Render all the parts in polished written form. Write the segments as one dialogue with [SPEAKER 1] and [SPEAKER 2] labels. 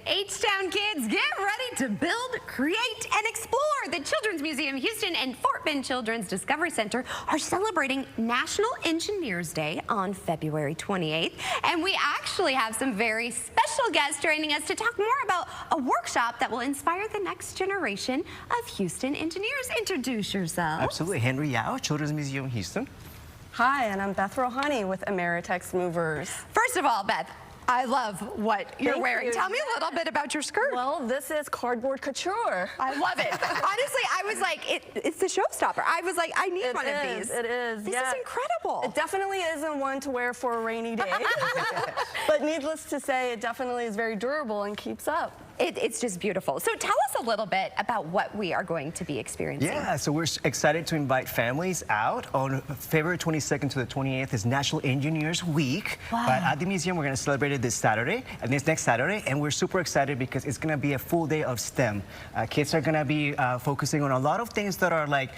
[SPEAKER 1] H-Town kids, get ready to build, create, and explore. The Children's Museum Houston and Fort Bend Children's Discovery Center are celebrating National Engineers Day on February 28th. And we actually have some very special guests joining us to talk more about a workshop that will inspire the next generation of Houston engineers. Introduce yourself.
[SPEAKER 2] Absolutely. Henry Yao, Children's Museum Houston.
[SPEAKER 3] Hi, and I'm Beth Rohani with Ameritex Movers.
[SPEAKER 1] First of all, Beth, I love what you're wearing.
[SPEAKER 3] You.
[SPEAKER 1] Tell me a little bit about your skirt.
[SPEAKER 3] Well, this is cardboard couture.
[SPEAKER 1] I love it. Honestly, I was like, it's the showstopper. I was like, I need one of these.
[SPEAKER 3] It is.
[SPEAKER 1] This is incredible.
[SPEAKER 3] It definitely isn't one to wear for a rainy day. But needless to say, it definitely is very durable and keeps up.
[SPEAKER 1] It's just beautiful. So tell us a little bit about what we are going to be experiencing.
[SPEAKER 2] Yeah, so we're excited to invite families out. On February 22nd to the 28th is National Engineers Week.
[SPEAKER 1] Wow.
[SPEAKER 2] But at the museum, we're going to celebrate it this Saturday, and this next Saturday, and we're super excited because it's going to be a full day of STEM. Kids are going to be focusing on a lot of things that are like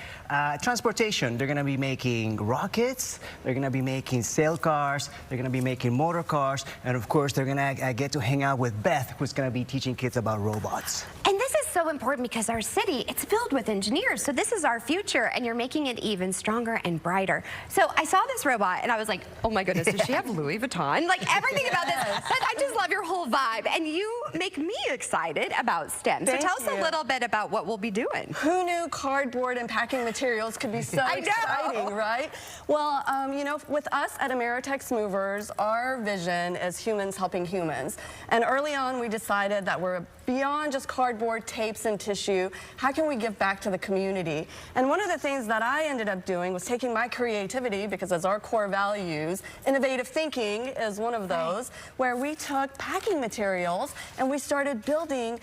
[SPEAKER 2] transportation. They're going to be making rockets, they're going to be making sail cars, they're going to be making motor cars, and of course, they're going to get to hang out with Beth, who's going to be teaching kids about robots.
[SPEAKER 1] And this is so important because our city, it's filled with engineers. So this is our future, and you're making it even stronger and brighter. So I saw this robot, and I was like, oh my goodness, does she have Louis Vuitton? Like everything about this. But I just love your whole vibe, and you make me excited about STEM. So tell us a little bit about what we'll be doing.
[SPEAKER 3] Who knew cardboard and packing materials could be so exciting, right? Well, you know, with us at Ameritex Movers, our vision is humans helping humans. And early on, we decided that we're beyond just cardboard, tapes, and tissue. How can we give back to the community? And one of the things that I ended up doing was taking my creativity, because as our core values, innovative thinking is one of those, where we took packing materials and we started building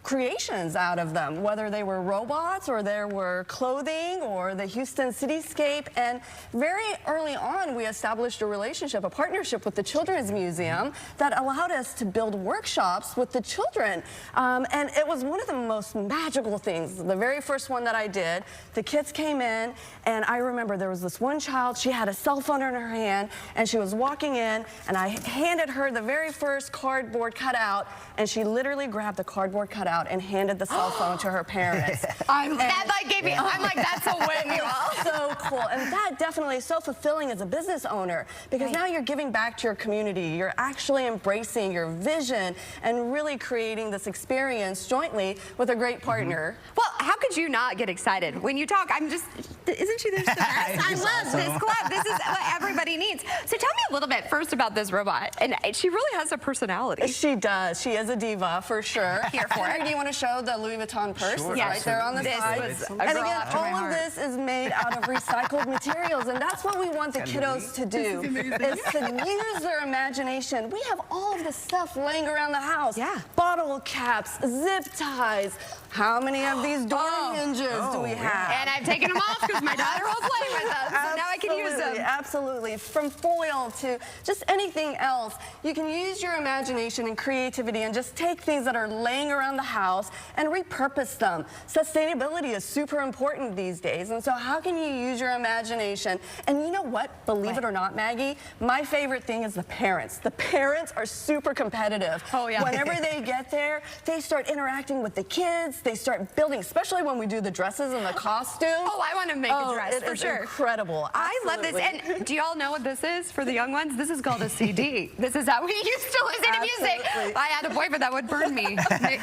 [SPEAKER 3] creations out of them, whether they were robots or there were clothing or the Houston cityscape. And very early on, we established a relationship, a partnership with the Children's Museum that allowed us to build workshops with the children. And it was one of the most magical things. The very first one that I did, the kids came in, and I remember there was this one child, she had a cell phone in her hand, and she was walking in, and I handed her the very first cardboard cutout, and she literally grabbed the cardboard cutout and handed the cell phone to her parents.
[SPEAKER 1] That like gave me, I'm like, that's a win, you all.
[SPEAKER 3] So cool. And that definitely is so fulfilling as a business owner, because now you're giving back to your community. You're actually embracing your vision and really creating this experience jointly with a great partner.
[SPEAKER 1] Well, how could you not get excited? When you talk, I'm just, isn't she the best? I love this club. This is what everybody needs. So tell me a little bit first about this robot. And she really has a personality.
[SPEAKER 3] She does. She is a diva, for sure.
[SPEAKER 1] Here for it.
[SPEAKER 3] Do you want to show the Louis Vuitton purse?
[SPEAKER 2] Sure,
[SPEAKER 3] Right there on the side. And again, all of this is made out of recycled materials, and that's what we want the kiddos to do, is to use their imagination. We have all of this stuff laying around the house.
[SPEAKER 1] Yeah.
[SPEAKER 3] Bottle caps, zip ties. How many of these door hinges do we have?
[SPEAKER 1] And I've taken them off because my daughter will play with them, so now I can use them.
[SPEAKER 3] Absolutely. From foil to just anything else, you can use your imagination and creativity and just take things that are laying around the house and repurpose them. Sustainability is super important these days, and so how can you use your imagination? And you know what? Believe it or not, Maggie, my favorite thing is the parents. The parents are super competitive.
[SPEAKER 1] Oh, yeah.
[SPEAKER 3] Whenever they get there, they start interacting with the kids. They start building, especially when we do the dresses and the costumes.
[SPEAKER 1] Oh, I want to make a dress for sure.
[SPEAKER 3] Incredible.
[SPEAKER 1] I love this. And do you all know what this is for the young ones? This is called a CD. This is how we used to listen to music. I had a boyfriend that would burn me.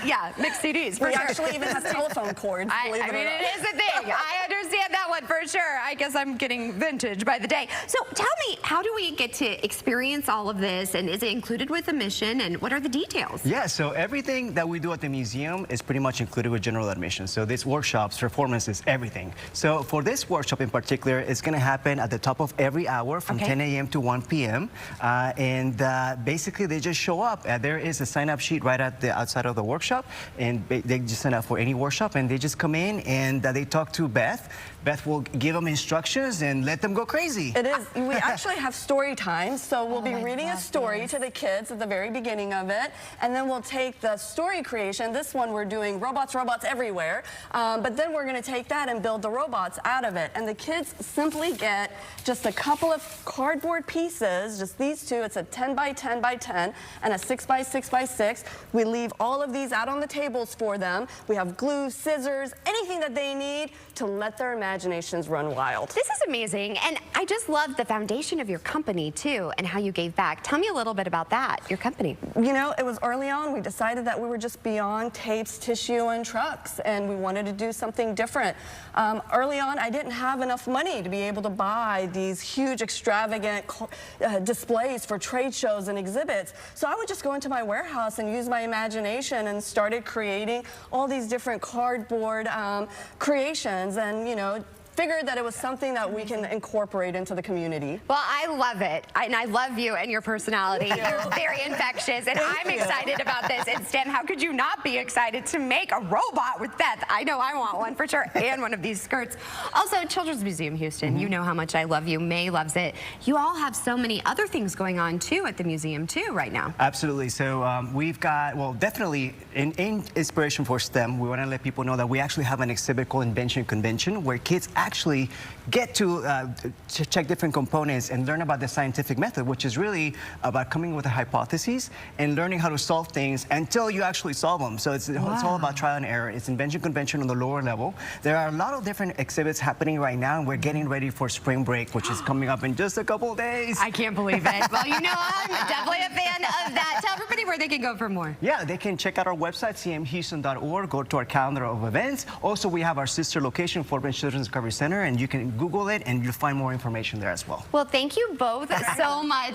[SPEAKER 1] Yeah, mix CDs for
[SPEAKER 3] We
[SPEAKER 1] sure.
[SPEAKER 3] actually even have telephone cords.
[SPEAKER 1] I mean, it is a thing. I understand that one for sure. I guess I'm getting vintage by the day. So tell me, how do we get to experience all of this, and is it included with the mission, and what are the details?
[SPEAKER 2] Yeah, so everything that we do at the museum is pretty much included with general admission. So these workshops, performances, everything. So for this workshop in particular, it's going to happen at the top of every hour from 10 a.m. to 1 p.m. Basically, they just show up. There is a sign-up sheet right at the outside of the workshop, and they just sign up for any workshop, and they just come in and they talk to Beth. Beth will give them instructions and let them go crazy.
[SPEAKER 3] It is. We actually have story time, so we'll be reading a story to the kids at the very beginning of it, and then we'll take the story creation. This one we're doing robots everywhere, but then we're going to take that and build the robots out of it. And the kids simply get just a couple of cardboard pieces, just these two. It's a 10 by 10 by 10 and a 6 by 6 by 6. We leave all of these out on the tables for them. We have glue, scissors, anything that they need to let their imaginations run wild.
[SPEAKER 1] This is amazing, and I just love the foundation of your company too and how you gave back. Tell me a little bit about that, your company.
[SPEAKER 3] You know, it was early on. We decided that we were just beyond tapes, tissue, and trucks, and we wanted to do something different. Early on, I didn't have enough money to be able to buy these huge, extravagant displays for trade shows and exhibits. So I would just go into my warehouse and use my imagination and started creating all these different cardboard creations, and, you know, figured that it was something that we can incorporate into the community.
[SPEAKER 1] Well, I love it, and I love you and your personality. You're very infectious, and I'm excited about this. And Stem, how could you not be excited to make a robot with Beth? I know I want one for sure, and one of these skirts. Also, Children's Museum Houston, you know how much I love you. May loves it. You all have so many other things going on too at the museum too right now.
[SPEAKER 2] Absolutely. So we've got, well, definitely in inspiration for STEM, we want to let people know that we actually have an exhibit called Invention Convention, where kids actually get to check different components and learn about the scientific method, which is really about coming with a hypothesis and learning how to solve things until you actually solve them. So it's all about trial and error. It's Invention Convention on the lower level. There are a lot of different exhibits happening right now, and we're getting ready for spring break, which is coming up in just a couple of days.
[SPEAKER 1] I can't believe it. Well, you know, I'm definitely a fan of that. Tell everybody where they can go for more.
[SPEAKER 2] Yeah, they can check out our website, cmhouston.org, go to our calendar of events. Also, we have our sister location, Fort Bend Children's Recovery Center, and you can Google it and you'll find more information there as well.
[SPEAKER 1] Well, thank you both so much.